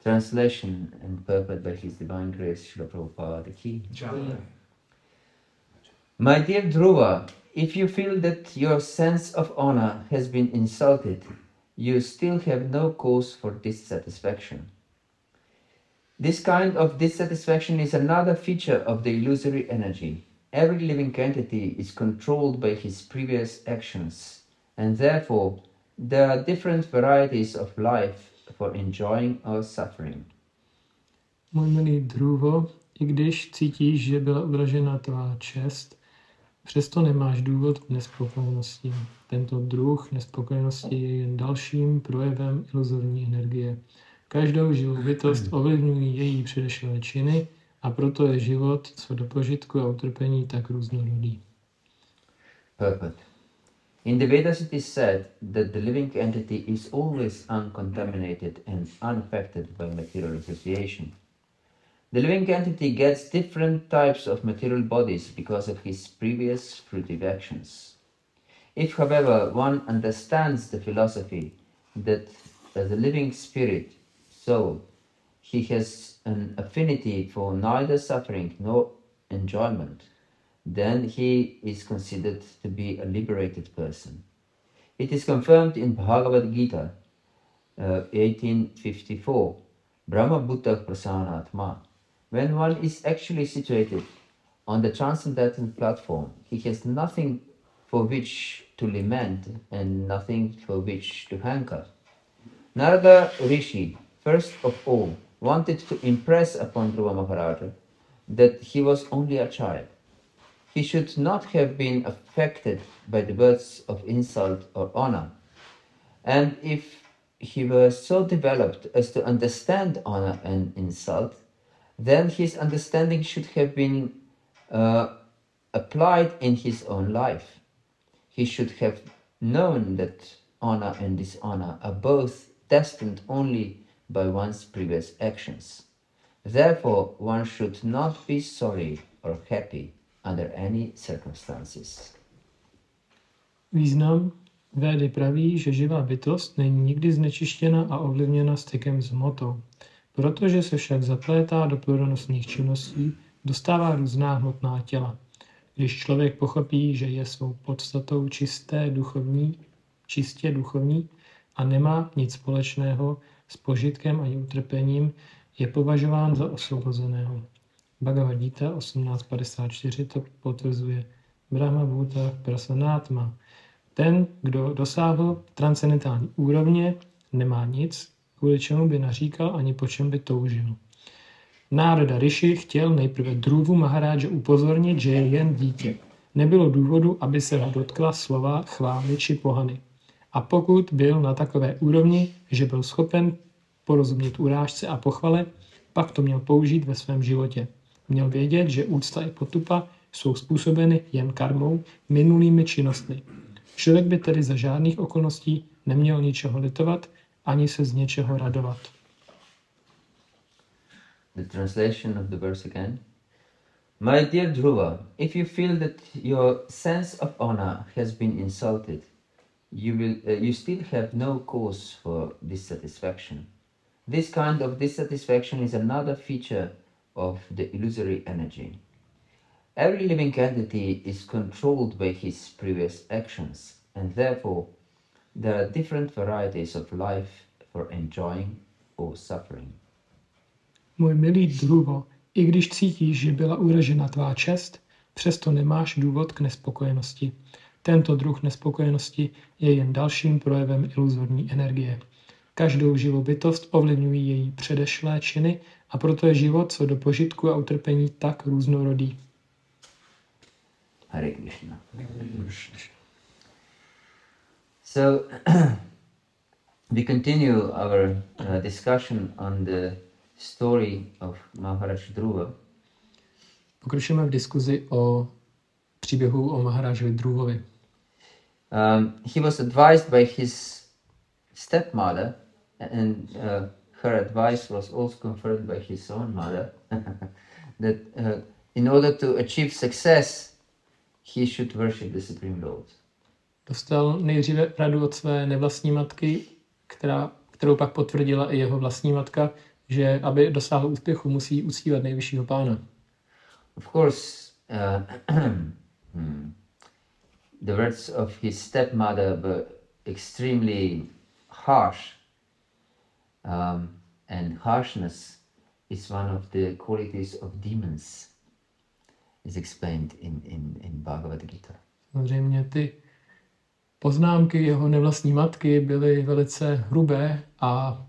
Translation and purport by His Divine Grace, Srila Prabhupada Ki. My dear Dhruva, if you feel that your sense of honor has been insulted, you still have no cause for dissatisfaction. This kind of dissatisfaction is another feature of the illusory energy. Every living entity is controlled by his previous actions, and therefore there are different varieties of life for enjoying or suffering. Můj milý Dhruvo, i když cítíš, že byla uražena tvá čest, přesto nemáš důvod k nespokojenosti. Tento druh nespokojenosti je jen dalším projevem iluzorní energie. Každou živou bytost ovlivňují její předešlé činy a proto je život co do požitku a utrpení tak různorodý. Purport. In the Vedas it is said that the living entity is always uncontaminated and unaffected by material association. The living entity gets different types of material bodies because of his previous fruitive actions. If, however, one understands the philosophy that as a living spirit, soul, he has an affinity for neither suffering nor enjoyment, then he is considered to be a liberated person. It is confirmed in Bhágavata-dharma 1854, Brahma Bhuta Prasanatma. When one is actually situated on the transcendental platform, he has nothing for which to lament and nothing for which to hanker. Narada Rishi, first of all, wanted to impress upon Dhruva Maharaja that he was only a child. He should not have been affected by the words of insult or honor. And if he were so developed as to understand honor and insult, then his understanding should have been applied in his own life. He should have known that honor and dishonor are both destined only by one's previous actions. Therefore, one should not be sorry or happy under any circumstances. Význam Védy praví, že živá bytost není nikdy znečištěna a ovlivněna stykem s hmotou. Protože se však zaplétá do plodonosných činností, dostává různá hmotná těla. Když člověk pochopí, že je svou podstatou čistě duchovní a nemá nic společného s požitkem ani utrpením, je považován za osvobozeného. Bhagavad-gita 18.54 to potvrzuje. Brahma Bhuta Prasanatma. Ten, kdo dosáhl transcendentální úrovně, nemá nic, kvůli čemu by naříkal ani po čem by toužil. Narada Rishi chtěl nejprve Dhruvu Maharáže upozornit, že je jen dítě. Nebylo důvodu, aby se ho dotkla slova chvály či pohany. A pokud byl na takové úrovni, že byl schopen porozumět urážce a pochvale, pak to měl použít ve svém životě. Měl vědět, že úcta i potupa jsou způsobeny jen karmou, minulými činnostmi. Člověk by tedy za žádných okolností neměl ničeho litovat, ani se z něčeho radovat. The translation of the verse again. My dear Dhruva, if you feel that your sense of honor has been insulted, you still have no cause for dissatisfaction. This kind of dissatisfaction is another feature of the illusory energy. Every living entity is controlled by his previous actions, and therefore there are different varieties of life for enjoying or suffering. Můj milý Dhruvo, i když cítíš, že byla uražena tvá čest, přesto nemáš důvod k nespokojenosti. Tento druh nespokojenosti je jen dalším projevem iluzorní energie. Každou živou bytost ovlivňují její předešlé činy a proto je život co do požitku a utrpení tak různorodý. Hare Krishna. So, we continue our discussion on the story of Maharaj Dhruva. Pokračujeme v diskuzi o příběhu o Maharážovi Dhruvovi. He was advised by his stepmother, and her advice was also confirmed by his own mother, that in order to achieve success, he should worship the Supreme Lord. Dostal nejdříve radu od své nevlastní matky, kterou pak potvrdila i jeho vlastní matka, že aby dosáhl úspěchu, musí uctívat nejvyššího pána. Of course, the words of his stepmother were extremely harsh, and harshness is one of the qualities of demons, is explained in Bhágavata-gita. Samozřejmě ty poznámky jeho nevlastní matky byly velice hrubé a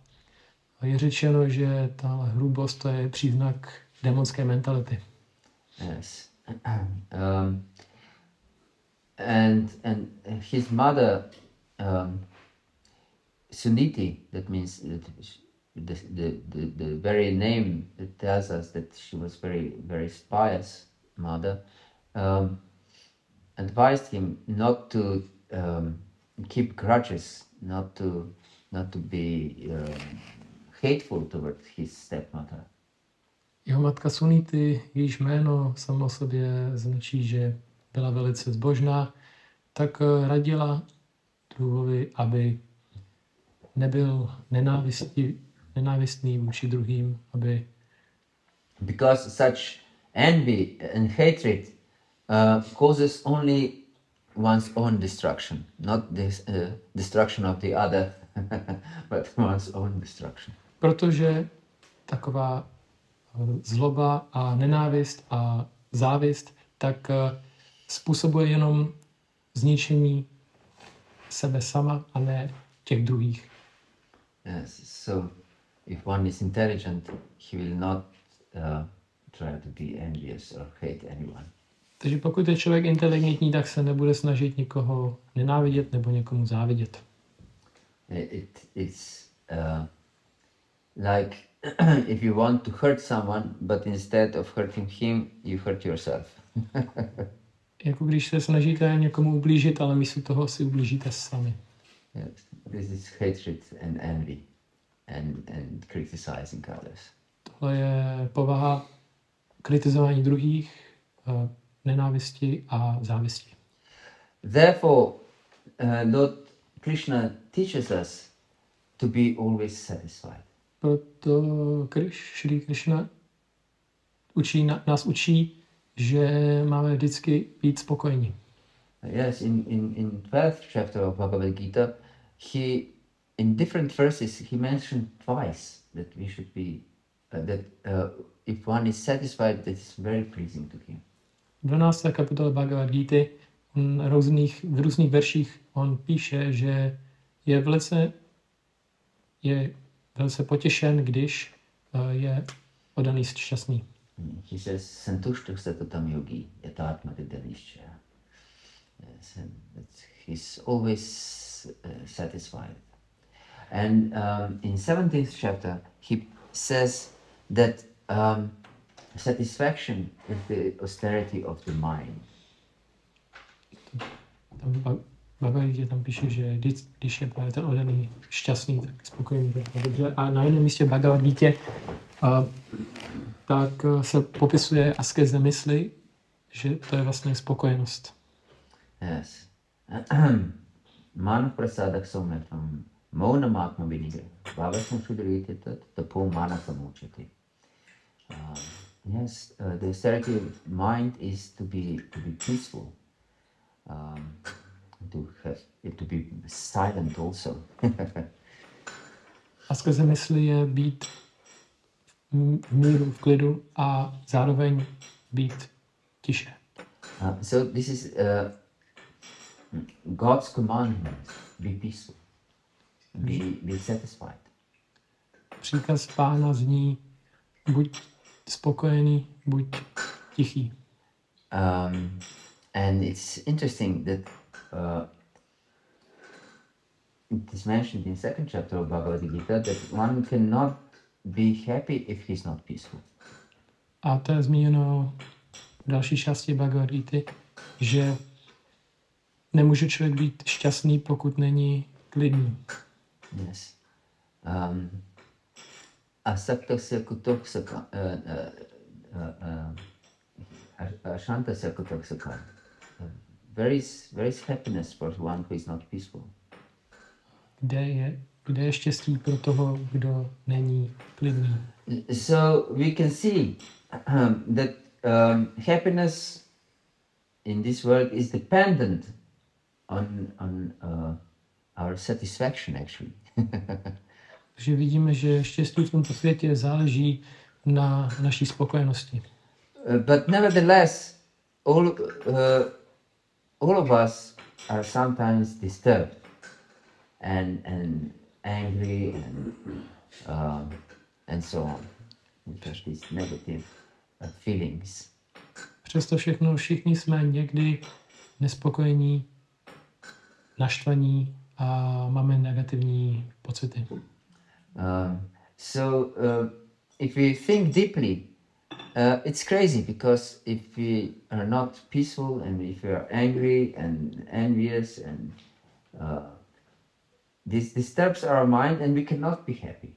je řečeno, že ta hrubost to je příznak démonské mentality. Yes. And his mother, Suniti, that means the very name that tells us that she was very, very pious mother, advised him not to keep grudges, not to be hateful toward his stepmother. Jeho matka Suniti, jejíž jméno samo o sobě značí, že byla velice zbožná, tak radila druhovi, aby nebyl nenávistný vůči druhým, aby... Because such envy and hatred causes only one's own destruction, not this destruction of the other, but one's own destruction. Protože taková zloba a nenávist a závist tak způsobuje jenom zničení sebe sama a ne těch druhých. Yes, so if one is intelligent, he will not try to be envious or hate anyone. Takže pokud je člověk inteligentní, tak se nebude snažit někoho nenávidět nebo někomu závidět. It's like if you want to hurt someone, but instead of hurting him, you hurt yourself. Jako když se snažíte někomu ublížit, ale místo toho si ublížíte sami. Yes, this is hatred and envy and criticizing others. Tohle je povaha kritizování druhých, nenávisti a závisti. Therefore, Lord Krishna teaches us to be always satisfied. Proto Shri Krishna nás učí, že máme vždycky být spokojení. Yes, in 12th chapter of Bhagavad Gita, he in different verses he mentioned twice that we should be if one is satisfied, that is very pleasing to him. 12. kapitola Bhagavad Gita, v různých verších on píše, že je velice potěšen, když je oddaný šťastný. He says, "Santushta satatam yogi yatatma vidavishya." Yes, and he's always satisfied. And in 17th chapter, he says that satisfaction is the austerity of the mind. Bhagavad Gita tam píše, že když je ten oddaný šťastný, tak spokojený. A na jiném místě Bhagavad Gita tak se popisuje askeze mysli, že to je vlastně spokojenost. Yes. Mana prasadak somnatam, mauna matma vinigra, bhavasam sudrititat, tapo mana samuchati. Yes, the austerity of mind is to be peaceful, to be silent also. Askeze mysli je být v míru, v klidu a zároveň být tiše. So this is God's commandment: be peaceful, be satisfied. Příkaz Pána zní: buď spokojený, buď tichý. And it's interesting that it is mentioned in 2nd chapter of Bhagavad Gita that one cannot be happy if he's not peaceful. A to je zmíněno v další části Bhagavad Gita, že nemůže člověk být šťastný, pokud není klidný. Yes. Asaktasya kutoksaka, ashantasya kutoksaka. There is happiness for one who is not peaceful. Kde je Kde je štěstí pro toho, kdo není klidný? So we can see that happiness in this world is dependent on our satisfaction, actually. Takže vidíme, že štěstí v tomto světě záleží na naší spokojenosti. But nevertheless, all of us are sometimes disturbed and angry and so on. Just these negative feelings. Přesto všechno všichni jsme někdy nespokojení, naštvaní a máme negativní pocity. So if we think deeply, it's crazy because if we are not peaceful and if we are angry and envious and this disturbs our mind and we cannot be happy.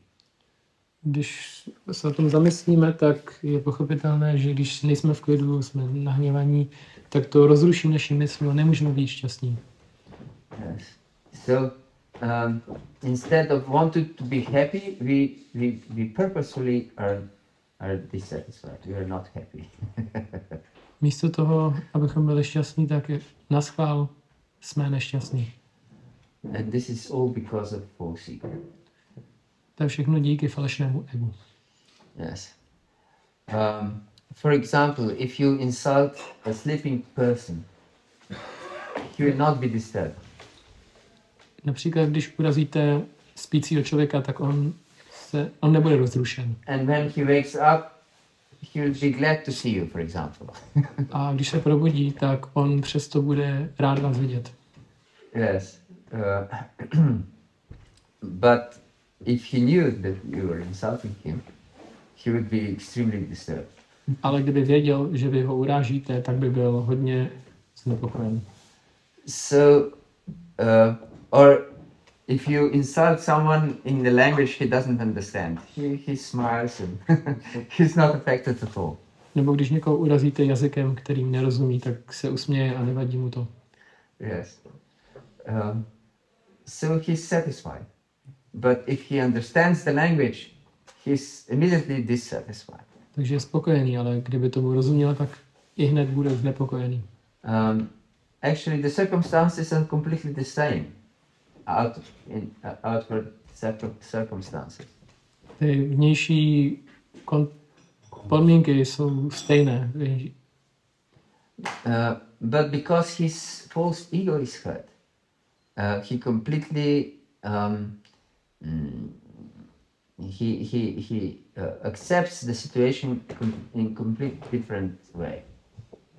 Když se o tom zamyslíme, tak je pochopitelné, že když nejsme v klidu, jsme nahněvaní, tak to rozruší naši mysl a nemůžeme být šťastní. Yes. So instead of wanting to be happy, we purposefully are dissatisfied. We are not happy. Místo toho, abychom byli šťastní, tak naschvál jsme nešťastní. And this is all because of false ego. To je všechno díky falešnému egu. Yes. For example, if you insult a sleeping person, he will not be disturbed. Například, když urazíte spícího člověka, tak on nebude rozrušen. And when he wakes up, he will be glad to see you, for example. A když se probudí, tak on přesto bude rád vás vidět. Yes. But if he knew that you were insulting him, he would be extremely disturbed. Ale kdyby věděl, že vy ho urážíte, tak by byl hodně znepokojen. So, or if you insult someone in the language he doesn't understand, he smiles and he's not affected at all. Nebo když někoho urazíte jazykem, kterým nerozumí, tak se usměje a nevadí mu to. Yes. So he's satisfied. But if he understands the language, he's immediately dissatisfied. Takže je spokojený, ale kdyby tomu rozuměl, tak i hned bude znepokojený. Actually, the circumstances are completely the same. Outward circumstances. Ty vnější podmínky jsou stejné. But because his false ego is hurt, he completely he accepts the situation in complete different way.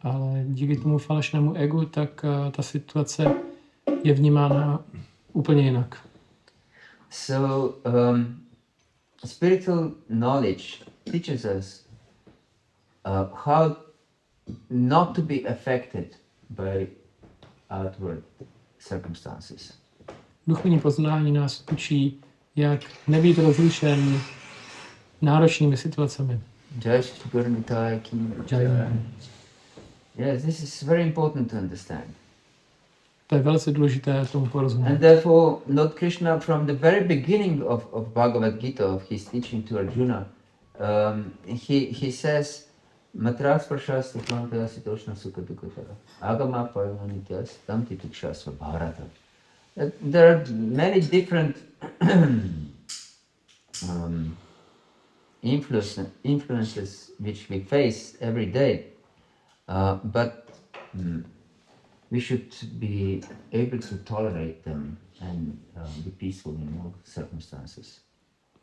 Ale díky tomu falešnému egu, tak ta situace je vnímána úplně jinak. So spiritual knowledge teaches us how not to be affected by outward circumstances. Duchovní poznání nás učí, jak nebýt rozrušen náročnými situacemi. Yes, this is very important to understand. To je velice důležité tomu porozumět. And therefore, Lord Krishna, from the very beginning of Bhagavad-gita, of his teaching to Arjuna, he says, Matras prashasti kvanta sitoshna sukha dukkha agama paramanityas tam titikshasva bharata. There are many different influences which we face every day, but we should be able to tolerate them and be peaceful in all circumstances.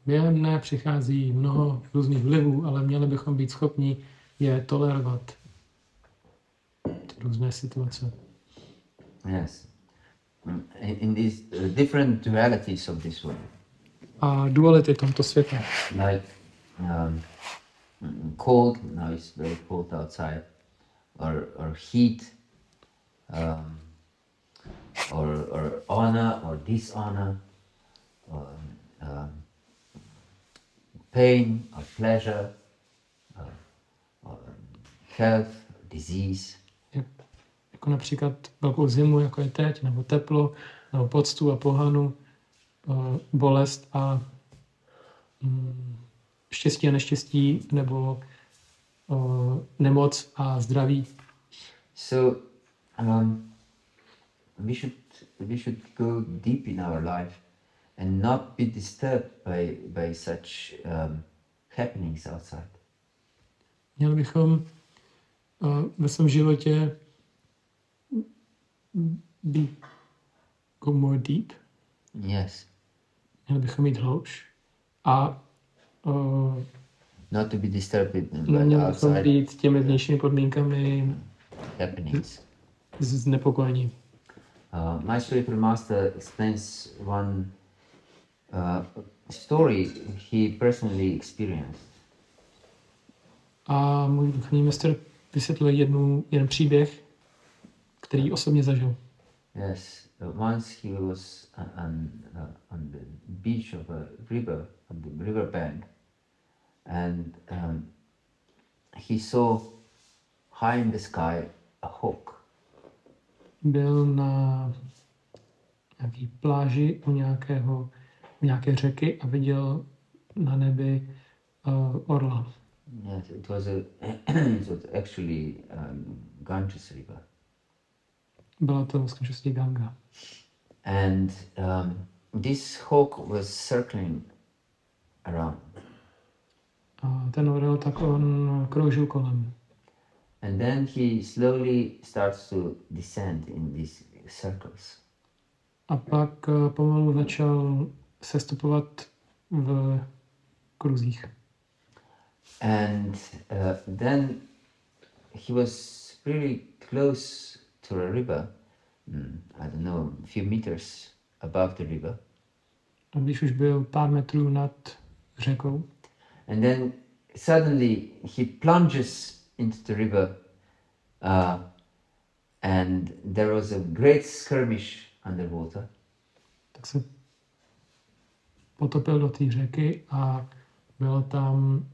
Během dne přichází mnoho různých vlivů, ale měli bychom být schopni je tolerovat. Ty různé situace. Yes. In these different dualities of this world. A duality v tomto světě. Like cold, now it's very cold outside, or heat, or honor or dishonor, or pain or pleasure, or health, disease. Jako například velkou zimu, jako je teď, nebo teplo, nebo poctu a pohanu, bolest a štěstí a neštěstí, nebo nemoc a zdraví. So we should go deep in our life and not be disturbed by such happenings outside. Měli bychom ve svém životě go more deep. Yes. Měli bychom jít hloubš. A not to be disturbed by neměli bychom outside být těmi vnějšími podmínkami happenings. znepokojení. My spiritual master explains one story he personally experienced. A můj duchovní mistr vysvětlil jeden příběh, který osobně zažil. Yes, once he was on the beach of a river, on the river bank, and he saw high in the sky a hawk. Byl na nějaký pláži u nějaké řeky a viděl na nebi orla. Yes, it was actually Ganges river. Byla to v skutečnosti Ganga. And this hawk was circling around. A ten orel, tak on kroužil kolem. And then he slowly starts to descend in these circles. A pak pomalu začal sestupovat v kruzích. And then he was really close to a river, I don't know, a few meters above the river. A když už byl pár metrů nad řekou, and then suddenly he plunges into the river, and there was a great skirmish underwater. Tak se potopil do té řeky a byla tam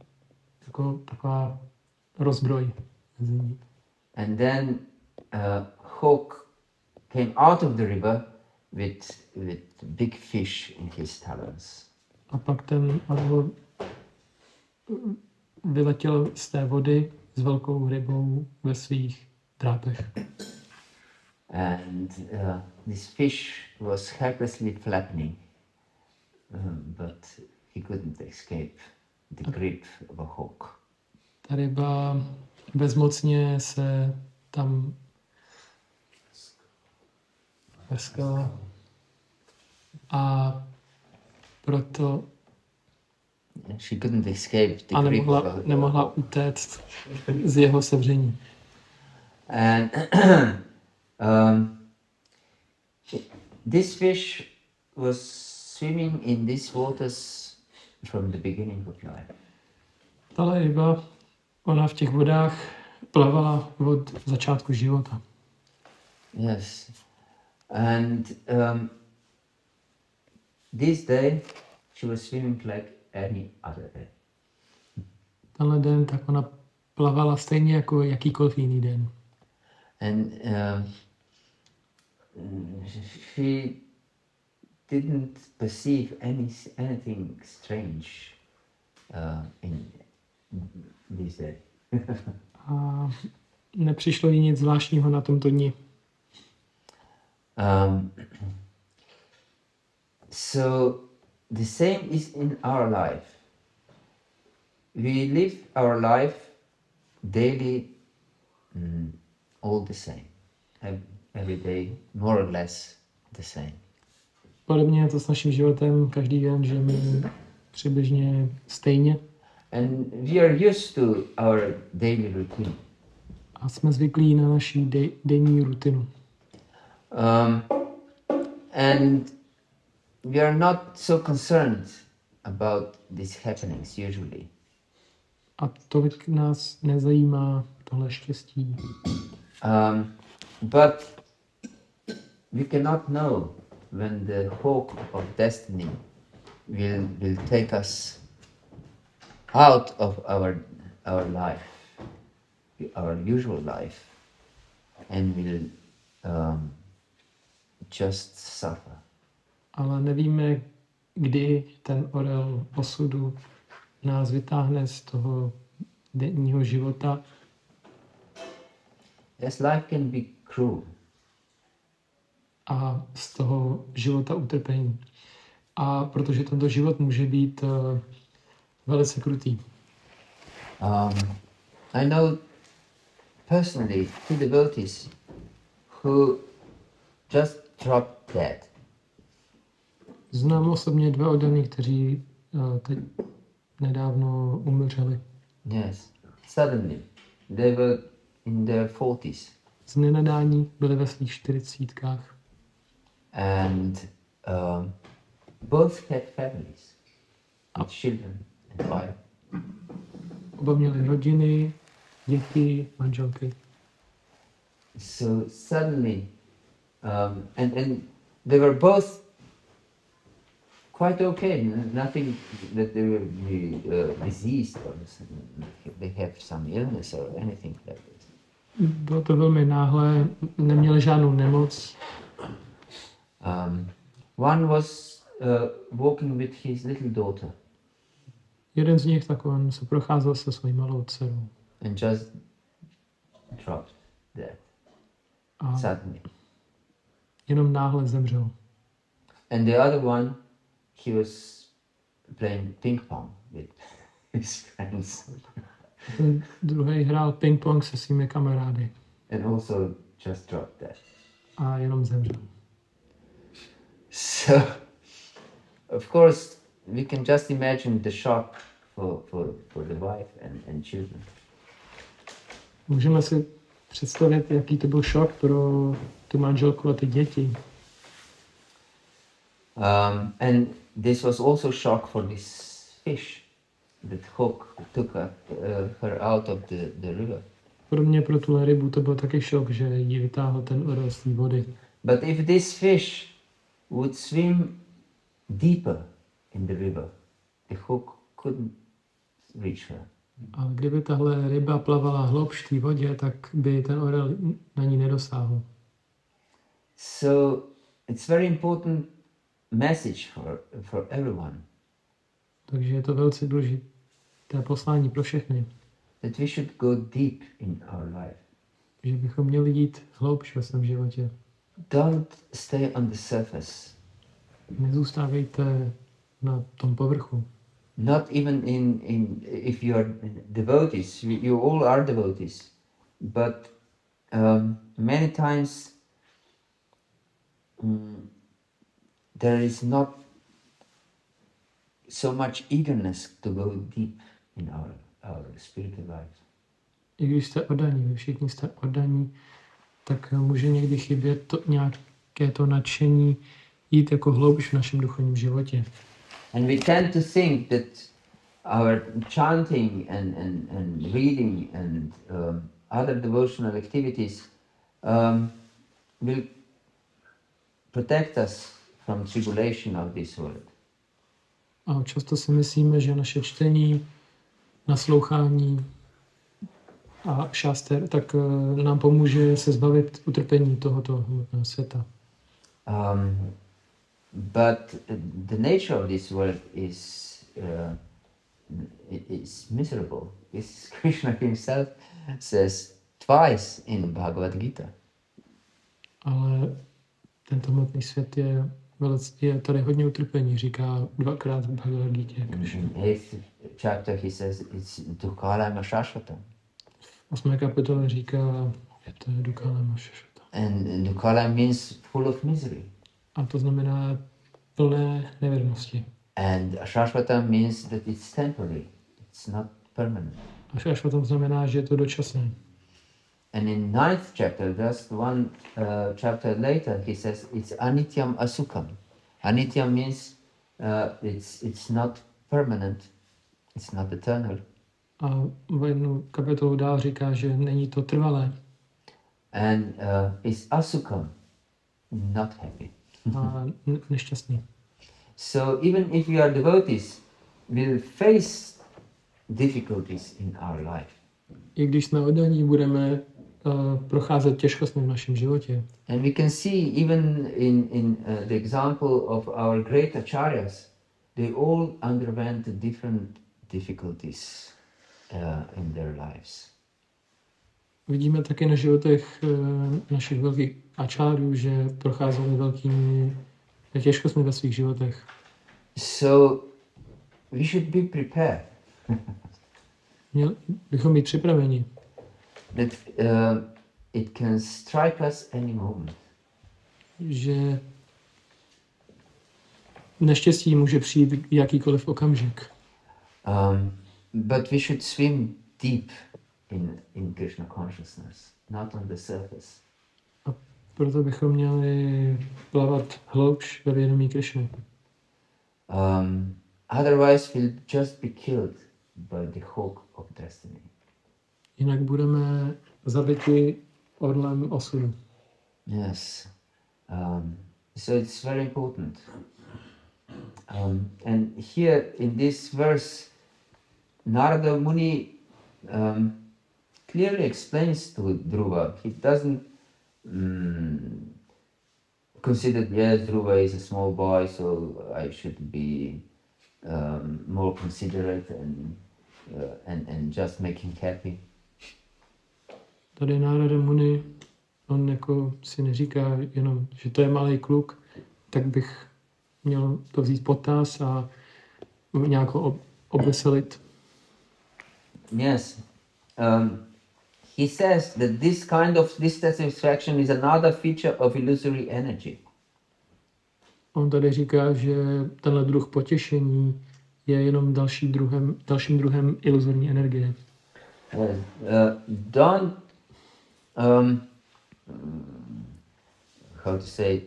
jako taková rozbroj mezi ní. And then hawk came out of the river with big fish in his talons. A pak ten orel vyletěl z té vody s velkou rybou ve svých drápech. And this fish was helplessly flapping, but he couldn't escape the grip of a hawk. Ta ryba bezmocně se tam veskala a proto She couldn't escape the grip of a nemohla utéct z jeho sevření. And this fish was swimming in these waters from the beginning of life. Ta ryba, ona v těch vodách plavala od začátku života. Yes. And this day she was swimming like any other day. Tenhle den tak ona plavala stejně jako jakýkoliv jiný den. And she didn't perceive anything strange in this day. A nepřišlo jí nic zvláštního na tomto dni. So the same is in our life. We live our life daily, all the same. Every day, more or less the same. Podobně je to s naším životem, každý den žijeme přibližně stejně. And we are used to our daily routine. A jsme zvyklí na naší denní rutinu. And we are not so concerned about these happenings usually. A tolik nás nezajímá tohle štěstí. But we cannot know when the hawk of destiny will take us out of our life, our usual life, and will just suffer. Ale nevíme, kdy ten orel osudu nás vytáhne z toho denního života. Yes, life can be cruel. A z toho života utrpení. A protože tento život může být velice krutý. I know personally two devotees who just dropped dead. Znám osobně 2 oddaní, kteří teď nedávno umřeli. Yes, suddenly they were in their 40s. Z nenadání byli ve svých 40kách. And both had families, with children and wife. Oba měli rodiny, děti, manželky. So suddenly, and they were both quite okay. Nothing that they were diseased or they have some illness or anything like this. Bylo to velmi náhle, neměli žádnou nemoc. One was walking with his little daughter. Jeden z nich tak on se procházel se svojí malou dcerou. And just dropped dead. Suddenly. Jenom náhle zemřel. And the other one, he was playing ping pong with his friends. Ten druhý hrál ping-pong se svými kamarády. And also just dropped dead. A jenom zemřel. So, of course, we can just imagine the shock for the wife and children. Můžeme si představit, jaký to byl šok pro tu manželku a ty děti. And this was also shock for this fish that hook took her out of the river. Pro mě, pro tuhle rybu, to byl taky šok, že ji vytáhl ten orel z té vody. But if this fish would swim deeper in the river, the hook couldn't reach her. Ale kdyby tahle ryba plavala hloubš v té vodě, tak by ten orel na ní nedosáhl. So it's very important message for everyone. Takže je to velice důležité poslání pro všechny. That we should go deep in our life. Že bychom měli jít hloubš ve svém životě. Don't stay on the surface. Nezůstávejte na tom povrchu. Not even if you are devotees, you all are devotees, but many times there is not so much eagerness to go deep in our spiritual life. I když jste oddaní, vy všichni jste oddaní, tak může někdy chybět nějaké to nadšení jít jako hloubš v našem duchovním životě. And we tend to think that our chanting and reading and other devotional activities will protect us from tribulation of this world. A často si myslíme, že naše čtení, naslouchání a šaster tak nám pomůže se zbavit utrpení tohoto světa. But the nature of this world is miserable. Krishna himself says twice in Bhágavata-gita. Ale tento hmotný svět je tady hodně utrpení, říká 2krát v Bhagavad-gitě. In 8th chapter he says it's dukkhalayam shashvatam. V 8. kapitole říká, že to je dukkhalayam shashvatam. And dukkhalayam means full of misery. A to znamená plné nevěrnosti. And shashvatam means that it's temporary. It's not permanent. A shashvatam znamená, že je to dočasné. And in 9th chapter, just one chapter later, he says it's anityam asukam. Anityam means it's not permanent, it's not eternal. A v jednu kapitolu dál říká, že není to trvalé. And it's asukam, not happy. A nešťastný. So even if we are devotees, we'll face difficulties in our life. I když jsme oddaní, budeme procházet těžkostmi v našem životě. And we can see even in the example of our great acharyas they all underwent different difficulties in their lives. Vidíme také na životech našich velkých ačárů, že procházeli velkými těžkostmi ve svých životech. So we should be prepared. Měli bychom být připraveni. That it can strike us any moment. Že neštěstí může přijít jakýkoliv okamžik. But we should swim deep in Krishna consciousness, not on the surface. A proto bychom měli plavat hloubš ve vědomí Krišny. Otherwise we'll just be killed by the hook of destiny. Jinak budeme zabiti orlem osudu. Yes. So it's very important. And here in this verse, Narada Muni clearly explains to Dhruva. He doesn't consider, yes, Dhruva is a small boy, so I should be more considerate and just make him happy. Tady Narada Muni, on jako si neříká jenom, že to je malý kluk, tak bych měl to vzít potaz a nějak ho obveselit. Yes. He says that this kind of dissatisfaction is another feature of illusory energy. On tady říká, že tenhle druh potěšení je jenom dalším druhem iluzorní energie. Don't how to say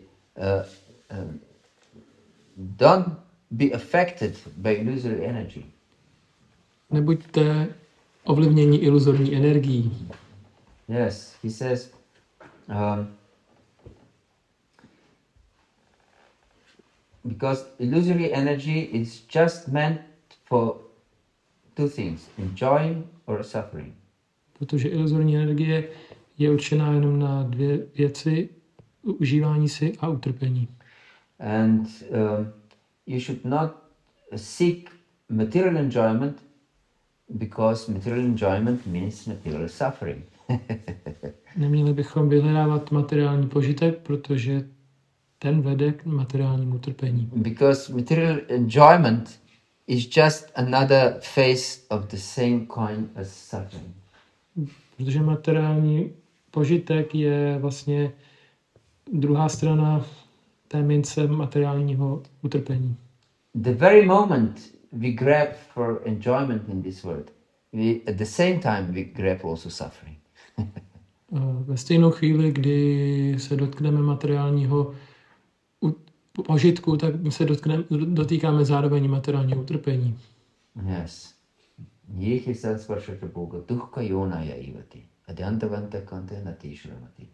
don't be affected by illusory energy. Nebuďte ovlivněni iluzorní energií. Yes, he says because illusory energy is just meant for two things, enjoying or suffering. Protože iluzorní energie je určená jenom na dvě věci, užívání si a utrpení. And you should not seek material enjoyment because material enjoyment means material suffering. Neměli bychom vyhledávat materiální požitek, protože ten vede k materiálnímu utrpení. Because material enjoyment is just another face of the same coin as suffering. Protože materiální požitek je vlastně druhá strana té mince materiálního utrpení. The very moment we grab for enjoyment in this world, at the same time we grab also suffering. Ve stejnou chvíli, kdy se dotkneme materiálního požitku, tak se dotýkáme zároveň materiálního utrpení. Yes. Yehi sansvarshata bhoga dukkha yonaya ivati adyantavanta kante natishramati.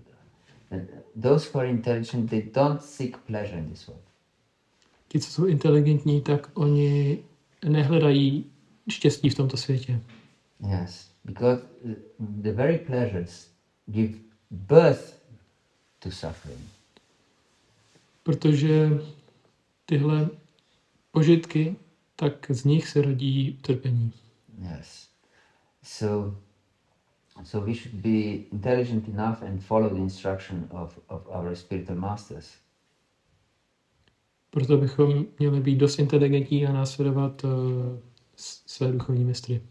And those who are intelligent, they don't seek pleasure in this world. Ti, co jsou inteligentní, tak oni nehledají štěstí v tomto světě. Yes, because the very pleasures give birth to suffering. Protože tyhle požitky, tak z nich se rodí utrpení. Yes. So we should be intelligent enough and follow the instruction of our spiritual masters. Proto bychom měli být dost inteligentní a následovat své duchovní mistry.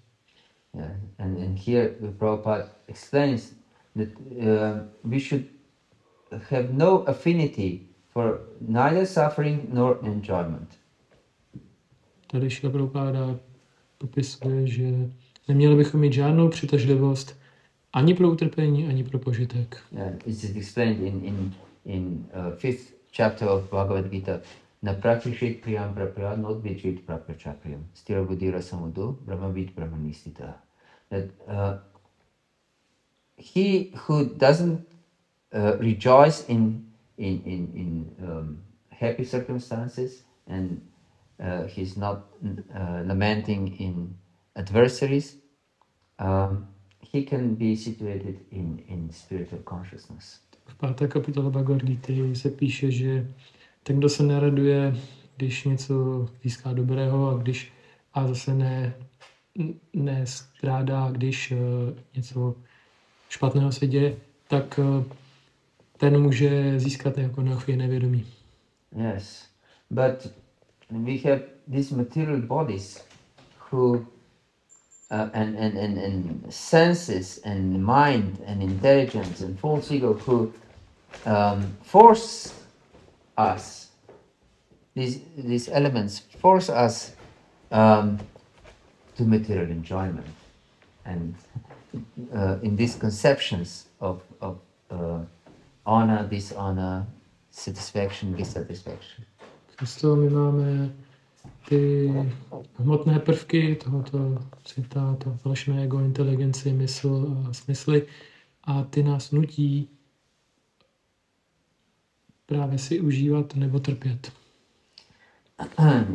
Yeah. And here Prabhupada explains that we should have no affinity for neither suffering nor enjoyment. Tady Šrila Prabhupada popisuje, že neměli bychom mít žádnou přitažlivost ani pro utrpení, ani pro požitek. Yeah, it's explained in 5th chapter of Bhágavata-dharma. Na praktišit priyam prapriyad, not vichit praprachapriyam. Stira buddhira samudo, brahmavid brahmanistita. That he who doesn't rejoice in happy circumstances and he's not lamenting in adversaries, he can be situated in spiritual consciousness. V 5. kapitole Bhagavad Gita se píše, že ten, kdo se neraduje když něco získá dobrého a zase nestrádá, když něco špatného se děje, tak ten může získat jako neochvějné vědomí. Yes, but we have these material bodies who and senses and mind and intelligence and false ego who force us. These elements force us to material enjoyment, and in these conceptions of honor, dishonor, satisfaction, dissatisfaction. Proto my máme ty hmotné prvky tohoto světa, to falešné ego, inteligenci, mysl a smysly, a ty nás nutí právě si užívat nebo trpět.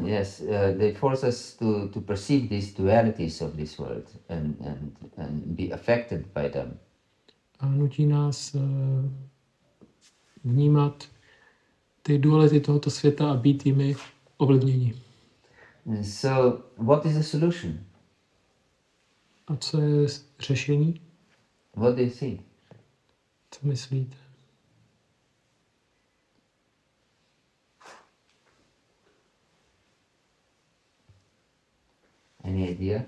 Yes, they force us to perceive these dualities of this world and be affected by them. A nutí nás vnímat ty duality tohoto světa a být jimi ovlivněni. So, what is the solution? A co je řešení? What do you think? Co myslíte? Any idea?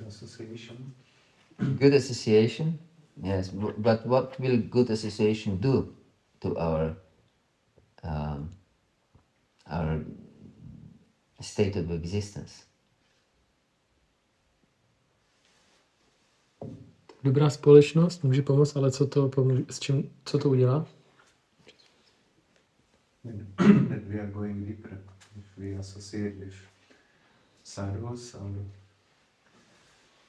Association. Good association? Yes, but what will good association do to our state of existence? Dobrá společnost může pomoct, ale co to udělá? That we are going deeper. If we associate with sadhus, our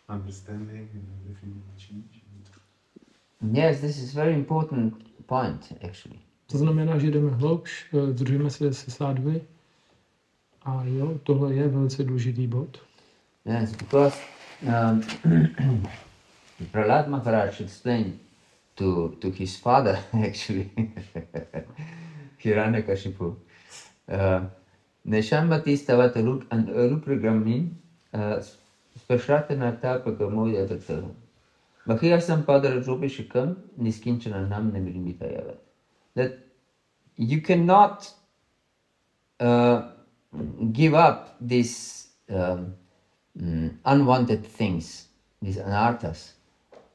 understanding and everything will change. Yes, this is very important point actually. To znamená, že jdeme hloubš, združíme se sádvy a jo, tohle je velice důležitý bod. Yes, because Prahlad Maharaj explained to his father actually, Hiranyakashipu, Neshamati stavat rupragramin spashatana tapakamoya tattva. Bahiyasam padara rupishikam niskinchana nimilimitayavat. That you cannot give up these unwanted things, these anarthas,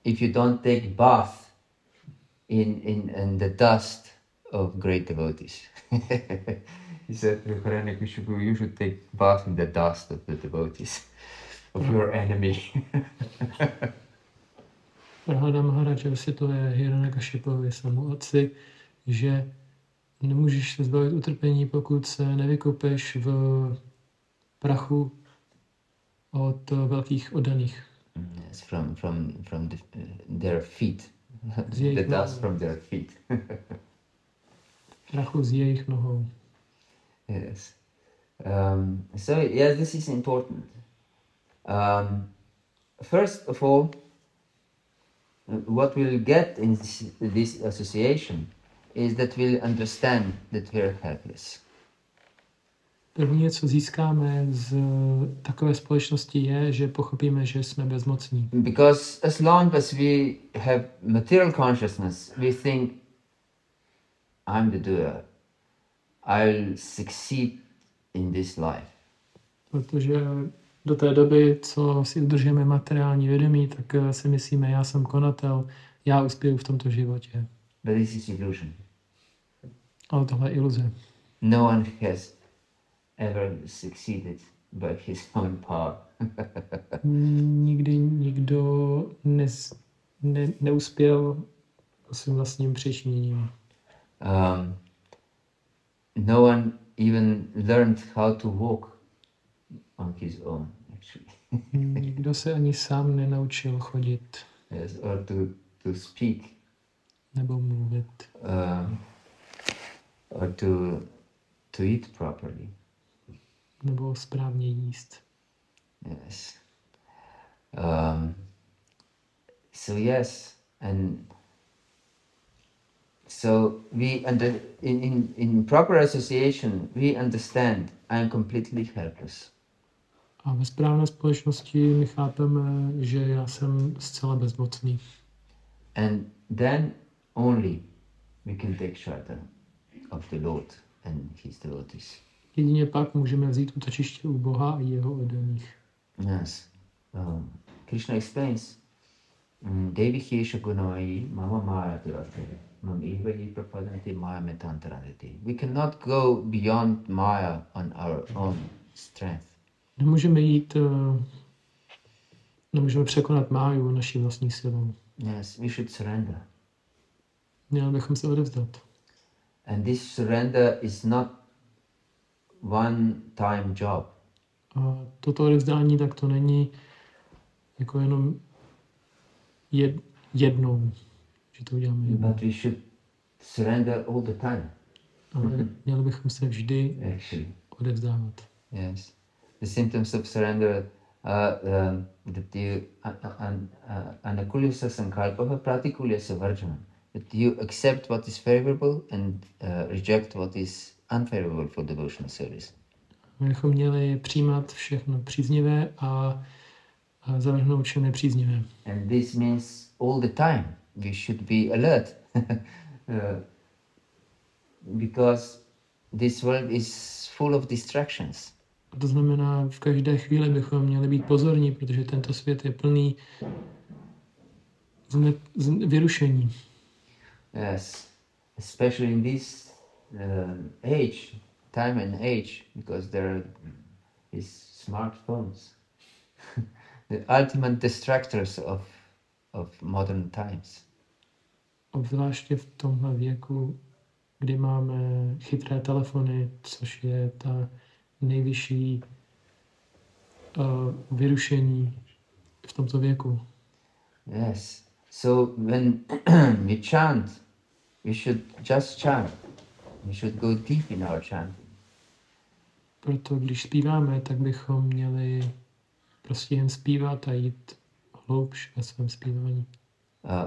if you don't take bath in the dust of great devotees. He said to Hiranyakashipu, you should take bath in the dust of the devotees, of your enemy. Prahlada Maharaj vysvětluje Hiranyakashipovi svému otci, že nemůžeš se zbavit utrpení, pokud se nevykopeš v prachu od velkých oddaných. Yes, from their feet. The dust from their feet. Prachu z jejich nohou. Yes. So yes, this is important. First of all, what we'll get in this association is that we'll understand that we're helpless. První, co získáme z takové společnosti, je, že pochopíme, že jsme bezmocní. Because as long as we have material consciousness, we think, I'm the doer. I'll succeed in this life. Protože do té doby, co si udržíme materiální vědomí, tak si myslíme, já jsem konatel, já uspěju v tomto životě. But this is illusion. Ale tohle je iluze. No one has ever succeeded by his own power. Nikdy nikdo neuspěl svým vlastním přičiněním. No one even learned how to walk on his own, actually. Nikdo se ani sám nenaučil chodit. Yes, or to speak. Nebo mluvit. Or to eat properly. Nebo správně jíst. Yes. So yes, and So in proper association, we understand I am completely helpless. A ve správné společnosti my chápeme, že já jsem zcela bezmocný. And then only we can take shelter of the Lord and his devotees. Jedině pak můžeme vzít útočiště u Boha a jeho oddaných. Yes. Krishna explains, Devi Hiesha Gunai Mama Maya Durate Mam Eva Hi Prapadanti Maya Metantaranti. We cannot go beyond Maya on our own strength. Nemůžeme překonat máju naší vlastní silou. Yes, we should surrender. Měli bychom se odevzdat. And this surrender is not one-time job. A toto odevzdání tak to není jako jenom jednou, že to uděláme jednou. But we should surrender all the time. Ale měli bychom se vždy odevzdávat. Yes. The symptoms of surrender that you anakulyasa sankalpaha pratikulyasa varjana. That you accept what is favorable and reject what is unfavorable for devotional service. My bychom měli přijímat všechno příznivé a zavrhnout vše nepříznivé. And this means all the time we should be alert. Because this world is full of distractions. A to znamená, v každé chvíli bychom měli být pozorní, protože tento svět je plný vyrušení. Yes, especially in this time and age, because there is smartphones, the ultimate distractors of modern times. Obzvláště v tomhle věku, kdy máme chytré telefony, což je ta nejvyšší vyrušení v tomto věku. Yes. So when we chant, we should just chant. We should go deep in our chanting. Proto když zpíváme, tak bychom měli prostě jen zpívat a jít hloubš ve svém zpívání.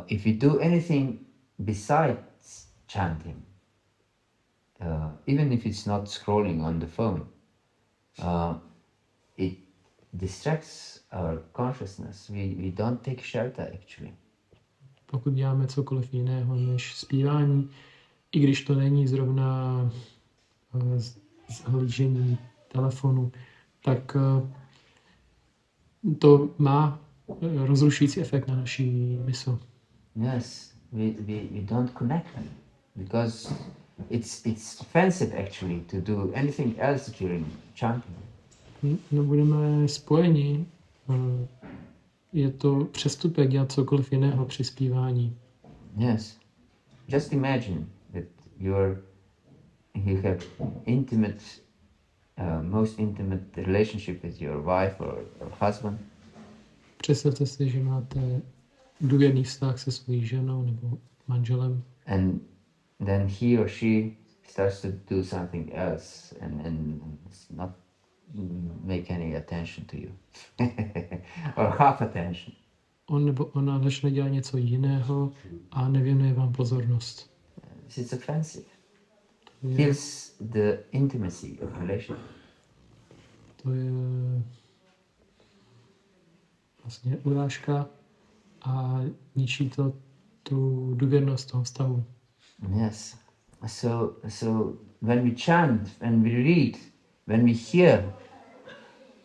If we do anything besides chanting, even if it's not scrolling on the phone, it distracts our consciousness. We don't take shelter actually. Pokud děláme cokoliv jiného než zpívání, i když to není zrovna zhlížení telefonu, tak to má rozrušující efekt na naší mysl. Yes, we don't connect because it's offensive actually to do anything else during chanting. Nebudeme spojeni. Je to přestupek dělat cokoliv jiného při zpívání. Yes. Just imagine that you have most intimate relationship with your wife or husband. Představte si, že máte důvěrný vztah se svojí ženou nebo manželem. And then he or she starts to do something else and not make any attention to you. Or half attention. On nebo ona začne dělat něco jiného a nevěnuje vám pozornost. It's offensive. Kills the intimacy of relation. To je vlastně urážka a ničí to tu důvěrnost toho vztahu. Yes. So when we chant, when we read, when we hear,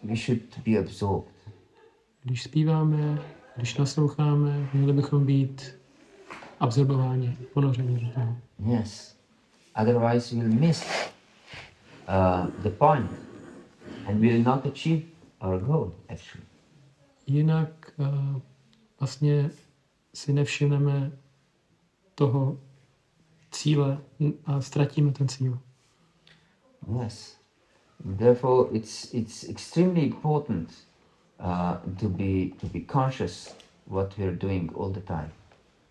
we should be absorbed. Když zpíváme, když nasloucháme, měli bychom být absorbováni, ponořeni do toho. Yes. Otherwise we'll miss the point and will not achieve our goal actually. Jinak vlastně si nevšimneme toho cíle a ztratíme ten cíl. Yes. Therefore, it's extremely important to be conscious what we are doing all the time.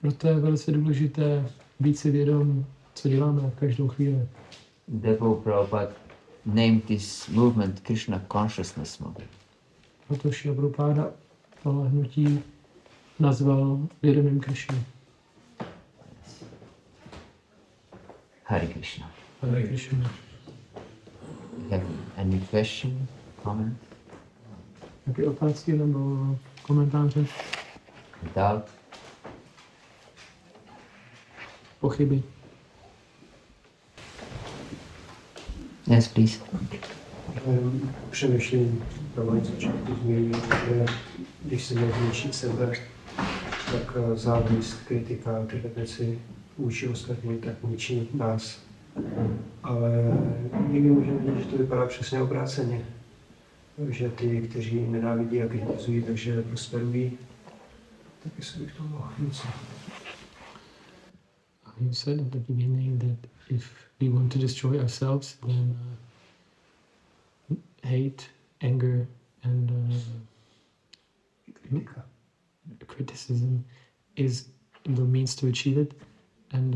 Proto je velice důležité být si vědom, co děláme v každou chvíli. Therefore, Prabhupada named this movement Krishna Consciousness Movement. Proto Šrila Prabhupáda tohle hnutí nazval vědomím Krišny. Hare Krishna. Hare Krishna. Have any question, comment, Jaké otázky nebo komentáře? doubt? Pochyby? Yes, please. Přemýšlím, co tu zmínil, že když se nezničit sebe, tak závist, kritika a tyhle věci vůči ostatním, tak ničí nás. Ale někdy můžeme vidět, že to vypadá přesně obráceně. Že ty, kteří nenávidí a kritizují, takže prosperují. Tak jestli bych to mohl něco. You said at the beginning that if we want to destroy ourselves, then hate, anger, and criticism is the means to achieve it. And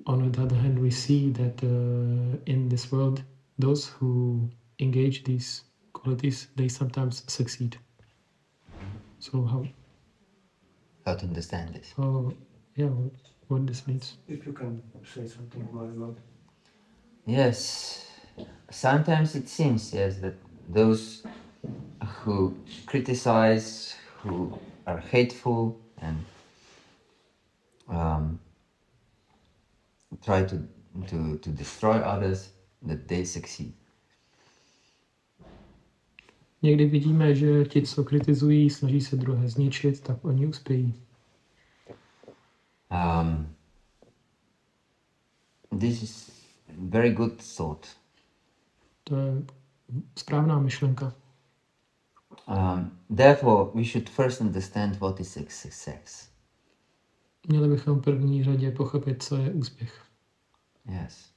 on the other hand, we see that in this world, those who engage these qualities, they sometimes succeed. So how To understand this? Yeah, what this means. If you can say something more about it. Yes. Sometimes it seems, yes, that those who criticize, who are hateful and try to destroy others, that they succeed. Někdy vidíme, že ti, co kritizují, snaží se druhé zničit, tak oni uspějí. This is very good thought. To je správná myšlenka. Therefore, we should first understand what is success. Měli bychom v první řadě pochopit, co je úspěch. Yes.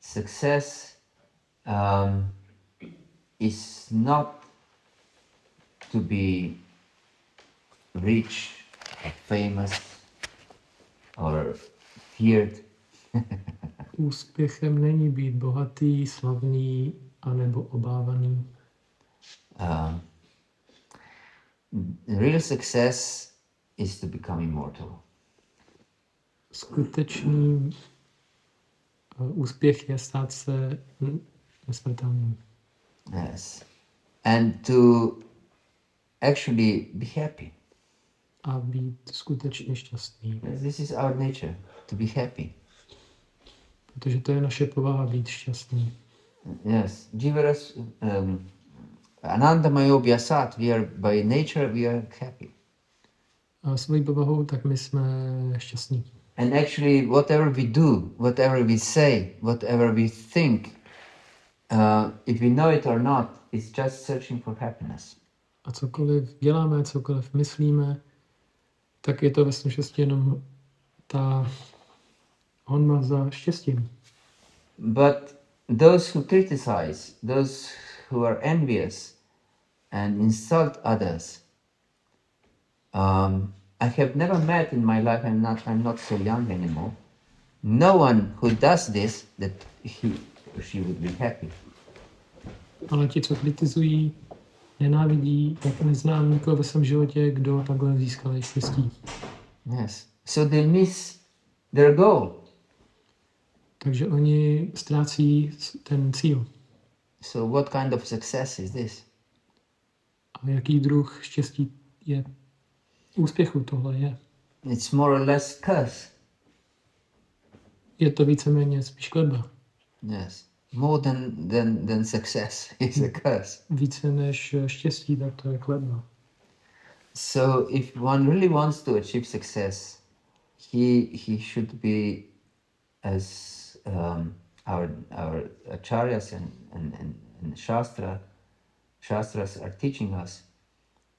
Success is not to be rich or famous or feared. Úspěchem není být bohatý, slavný anebo obávaný. Real success is to become immortal. Skutečný úspěch je stát se nesmrtelným. Yes. And to actually be happy. A být skutečně šťastný. Yes, this is our nature, to be happy. Protože to je naše povaha být šťastný. Yes. Jivaras Anandamayo Vyasat, we are by nature we are happy. A svojí povahou tak my jsme šťastní. And actually whatever we do, whatever we say, whatever we think, if we know it or not, it's just searching for happiness. A cokoliv děláme, cokoliv myslíme, tak je to ve skutečnosti jenom ta honba za štěstím. But those who criticize, those who are envious and insult others, I have never met in my life, I'm not so young anymore, no one who does this, that he or she would be happy. Ale ti, co kritizují, nenávidí, tak neznám nikoho ve svém životě, kdo takhle získal štěstí. Yes. So they miss their goal. Takže oni ztrácí ten cíl. So what kind of success is this? A jaký druh štěstí je úspěchu tohle je? It's more or less curse. Je to víceméně spíš kletba. Yes. More than success is a curse. Více než štěstí, tak to je kletba. So if one really wants to achieve success, he should be as our acharyas and shastras are teaching us.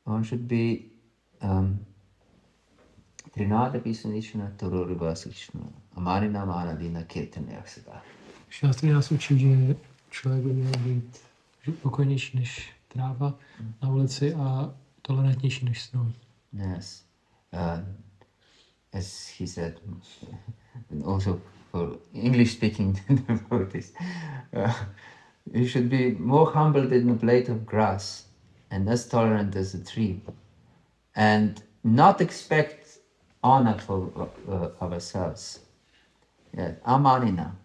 One should be Trinada Pisanishna Tororivasishna Amarina Manadina Kirtanyaksada. Šástry nás učí, že člověk by měl být pokojnější než tráva na ulici a tolerantnější než strom. Yes. As he said, and also for English-speaking devotees, you should be more humble than a blade of grass and as tolerant as a tree, and not expect honor for ourselves. Yes, amanina.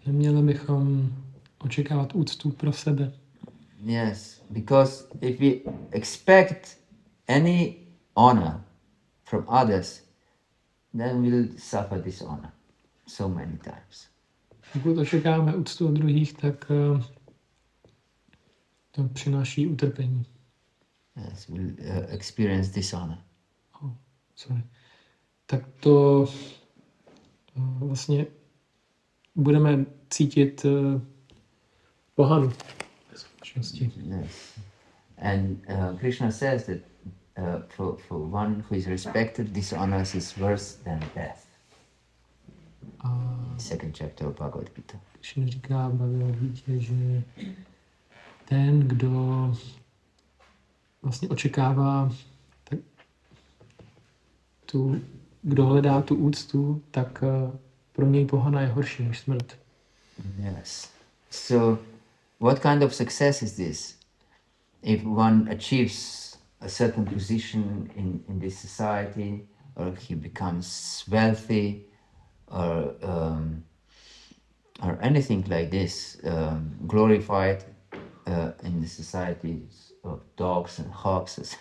Neměli bychom očekávat úctu pro sebe. Yes, because if we expect any honor from others, then we'll suffer dishonor so many times. Pokud očekáváme úctu od druhých, tak to přináší utrpení. Yes, we'll experience dishonor. Oh, sorry. Tak to vlastně budeme cítit pohanu ve skutečnosti. Yes. And Krishna says that for one who is respected, dishonor is worse than death. Second chapter of Bhágavata-dharma. Krishna říká v Bhagavad-gítě, že ten, kdo vlastně očekává kdo hledá tu úctu, tak pro něj pohana je horší než smrt. Yes. So, what kind of success is this? If one achieves a certain position in this society, or he becomes wealthy, or anything like this, glorified in the societies of dogs and hogs, as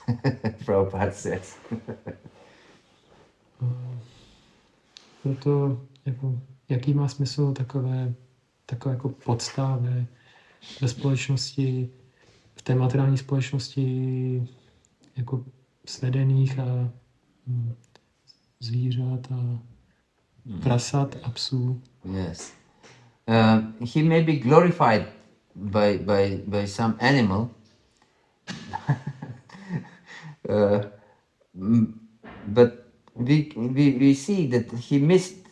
Prabhupada says. Proto jaký má smysl takové jako podsta ve společnosti, v té materiální společnosti jako svedených a zvířat a prasat a psů. Yes. He may be glorified by some animal, but we see that he missed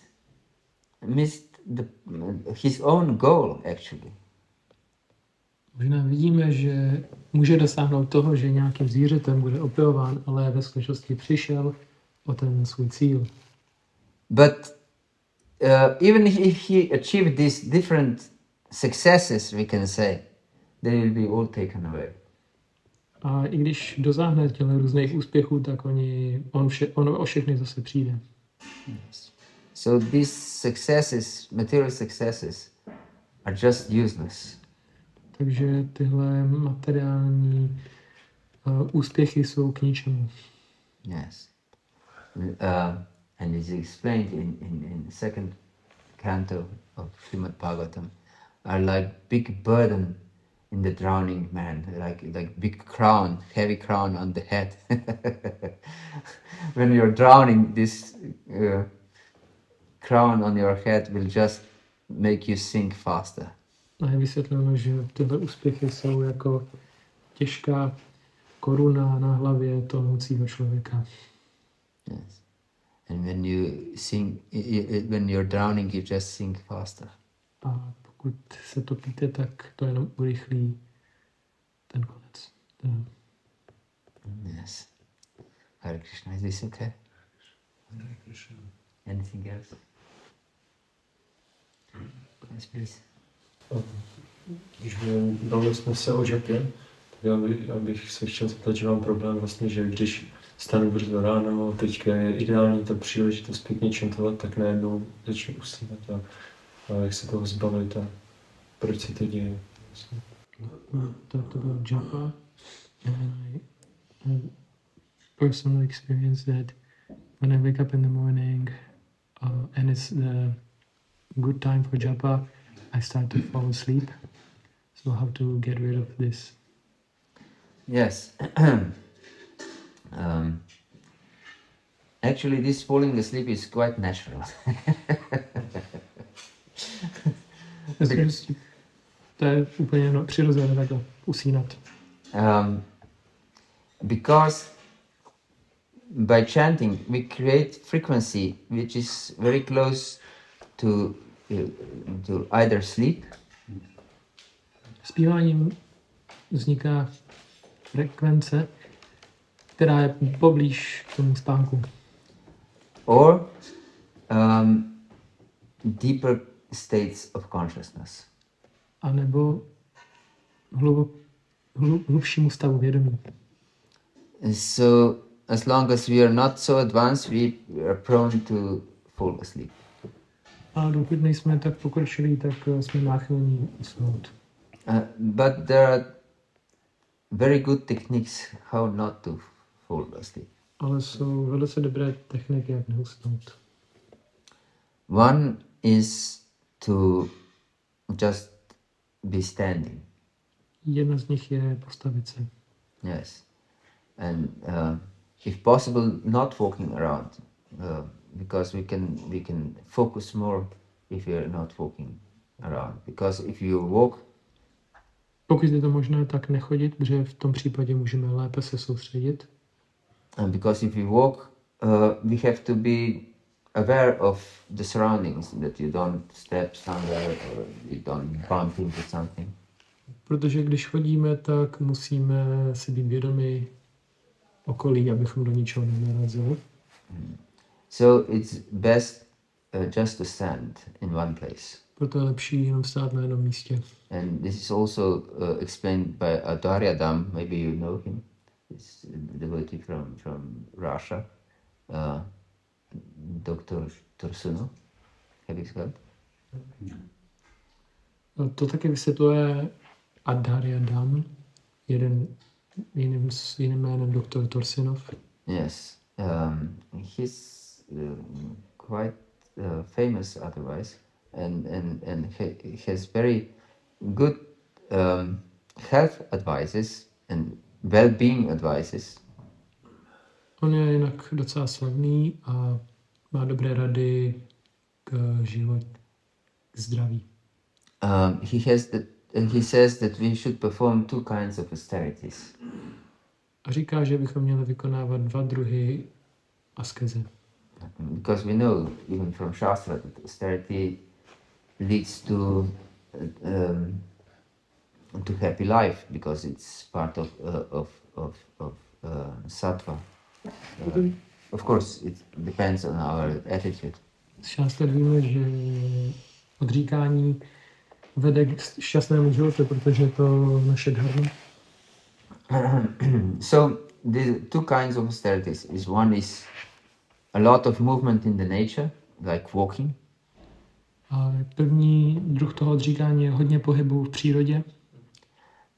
his own goal actually. Možná vidíme, že může dosáhnout toho, že nějakým zvířetem bude opěvován, ale ve skutečnosti přišel o ten svůj cíl. But even if he achieved these different successes, we can say, they will be all taken away. A i když dosáhne těch různých úspěchů, tak on o všechny zase přijde. Yes. So these successes, material successes, are just useless. Takže tyhle materiální úspěchy jsou k ničemu. Yes. And it's explained in the second canto of Srimad Bhagavatam, are like big burden in the drowning man, like big crown, heavy crown on the head. When you're drowning, this crown on your head will just make you sink faster. A je vysvětleno, že tyhle úspěchy jsou jako těžká koruna na hlavě tonoucího člověka. Yes. And when you're drowning, you just sink faster. A pokud se topíte, tak to jenom urychlí ten konec. Yes. Hare Krishna, is this okay? Hare Krishna. Anything else? Yes, please. Když bavili jsme se o žapě, tak já bych se chtěl zeptat, že mám problém vlastně, že když stanu brzo ráno, teďka je ideální ta příležitost k něčem tohle, tak najednou začnu usínat a jak se toho zbavit a proč se to děje. Vlastně. To bylo japa. And I personal experience that when I wake up in the morning and it's the good time for japa, I start to fall asleep. So how to get rid of this? Yes. Actually, this falling asleep is quite natural. To je úplně přirozené takhle usínat. Because by chanting we create frequency which is very close to either sleep. Zpíváním vzniká frekvence, která je poblíž k tomu spánku. Or deeper states of consciousness. A nebo hlubšímu stavu vědomí. So as long as we are not so advanced, we are prone to fall asleep. A dokud nejsme tak pokročilí, tak jsme náchylní usnout. But there are very good techniques how not to fall asleep. Ale jsou velice dobré techniky, jak neusnout. One is to just be standing. Jedna z nich je postavit se. Yes, and if possible, not walking around, because we can focus more if we are not walking around. Because if you walk, Pokud je to možné, tak nechodit, protože v tom případě můžeme lépe se soustředit. and because if you walk, we have to be aware of the surroundings, that you don't step somewhere or you don't bump into something. Protože když chodíme, tak musíme si být vědomi okolí, abychom do ničeho nenarazili. So it's best just to stand in one place. Proto je lepší jenom stát na jednom místě. And this is also explained by Bhágavata-dharma, maybe you know him. He's a devotee from Russia, Dr. Tursunov. Have you heard? To taky vysvětluje Bhágavata-dharma, jiným jménem Dr. Tursunov. Yes. He's quite famous otherwise, and he has very good health advices and well-being advices. On je jinak docela slavný a má dobré rady k zdraví. He says that we should perform two kinds of austerities. A říká, že bychom měli vykonávat dva druhy askeze. Because we know, even from Shastra, that austerity leads to happy life, because it's part of sattva. Of course, it depends on our attitude. Z šástra víme, že odříkání vede k šťastnému životu, protože je to naše dharma. So the two kinds of austerities is one is a lot of movement in the nature, like walking. A první druh toho odříkání je hodně pohybu v přírodě.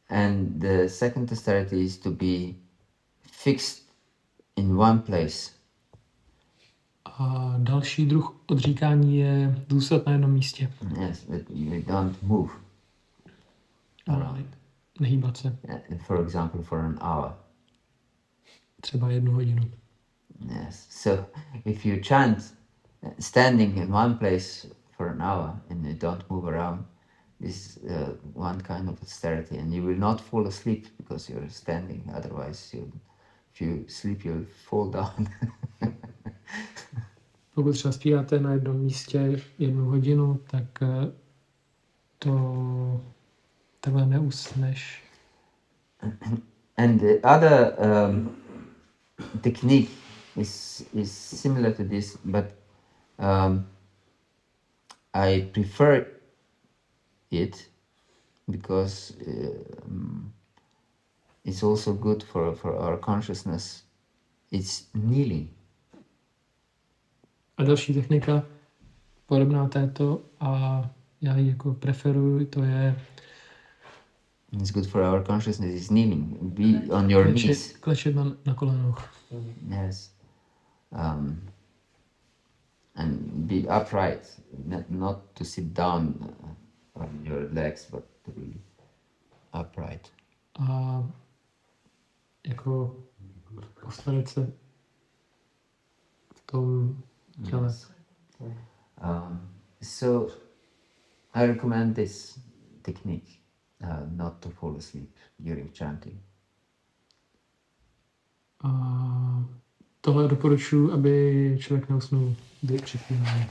And the second austerity is to be fixed in one place. A další druh odříkání je zůstat na jednom místě. Yes, that we don't move around. Nehýbat se. For example, for an hour. Třeba 1 hodinu. Yes. So if you chant standing in one place for an hour and you don't move around, this is one kind of austerity, and you will not fall asleep because you're standing. Otherwise, if you sleep, you'll fall down. Pokud třeba zpíváte na jednom místě 1 hodinu, tak to takhle neusneš. And the other technique is similar to this, but I prefer it because it's also good for our consciousness. It's kneeling. A další technika podobná této a já ji jako preferuji, to je It's good for our consciousness is kneeling. Be on your knees. klečet na kolenách. Yes. And be upright, not to sit down on your legs, but to be upright. A jako postavit se v tom těle. Yes. So I recommend this technique, not to fall asleep during chanting. A tohle doporučuji, aby člověk neusnul před zpíváním.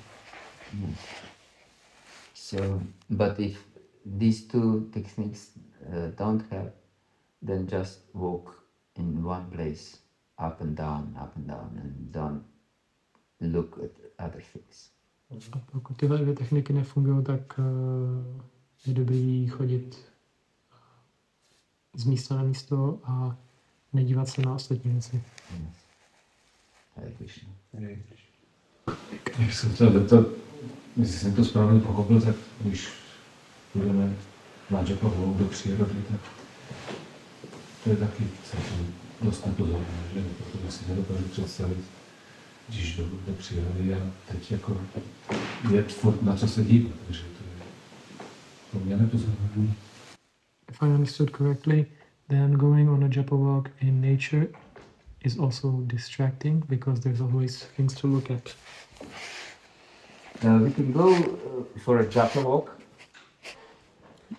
So, but if these two techniques don't help, then just walk in one place, up and down, and don't look at other things. A pokud tyhle 2 techniky nefungují, tak je dobrý chodit z místa na místo a nedívat se na ostatní věci. Yes. Hare Krishna. Hare Krishna. Jak jsem chtěl zeptat, jestli jsem to správně pochopil, tak když budeme na Japavu do přírody, tak to je taky celkem dost nepozorné, že? Protože si nedokážu představit, když jdu do přírody a teď jako je furt na co se dívat, takže to je poměrně pozorné. If I understood correctly, then going on a japa walk in nature is also distracting because there's always things to look at. We can go for a japa walk.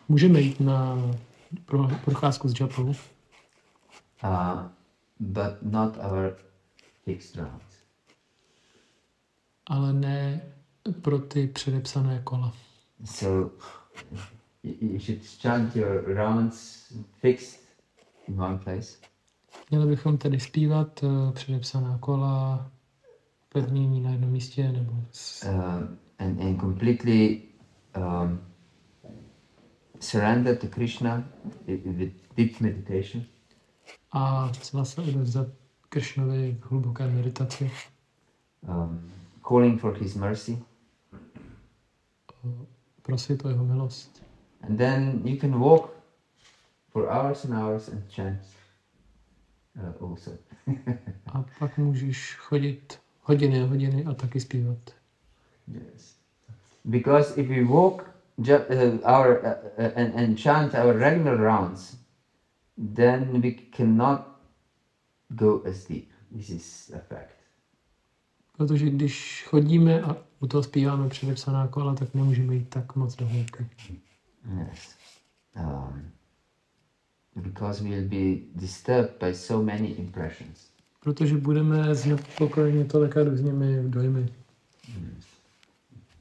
Můžeme jít na procházku s japou, but not our fixed routes. ale ne pro ty předepsané kola. So you should chant your rounds fixed in one place. Měli bychom tedy zpívat předepsaná kola, pevnění na jednom místě, nebo and completely surrender to Krishna with deep meditation. a zcela se odevzdat Krišnovi v hluboké meditaci. Calling for his mercy. Prosit o jeho milost. And then you can walk for hours and hours and chant also. A pak můžeš chodit hodiny a hodiny a taky zpívat. Yes. Because if we walk and chant our regular rounds, then we cannot go as deep. This is a fact. Protože když chodíme a u toho zpíváme předepsaná kola, tak nemůžeme jít tak moc do hloubky. Yes. Because we'll be disturbed by so many impressions. Protože budeme znepokojeni tolika různými dojmy.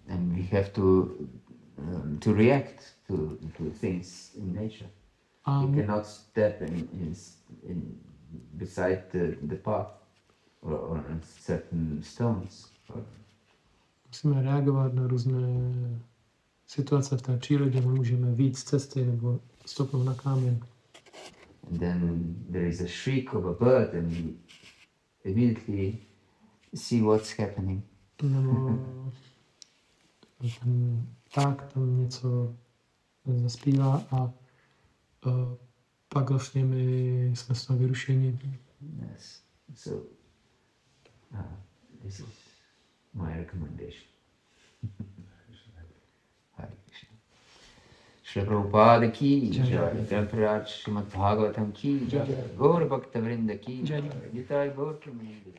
And we have to react to things in nature. We cannot step in beside the path or on certain stones. Musíme reagovat na různé situace v té přírodě, nemůžeme vyjít z cesty nebo stopnout na kámen. And then there is a shriek of a bird and we immediately see what's happening. Nebo ten pták tam něco zaspívá a pak vlastně my jsme z toho vyrušeni. Yes. So this is my recommendation. Hare Krishna. Shri Prabhupada ki jai, Grantharaj Srimad Bhagavatam ki jai, Gaur Bhakta Vrinda ki jai, Nitai Gaur Premanande.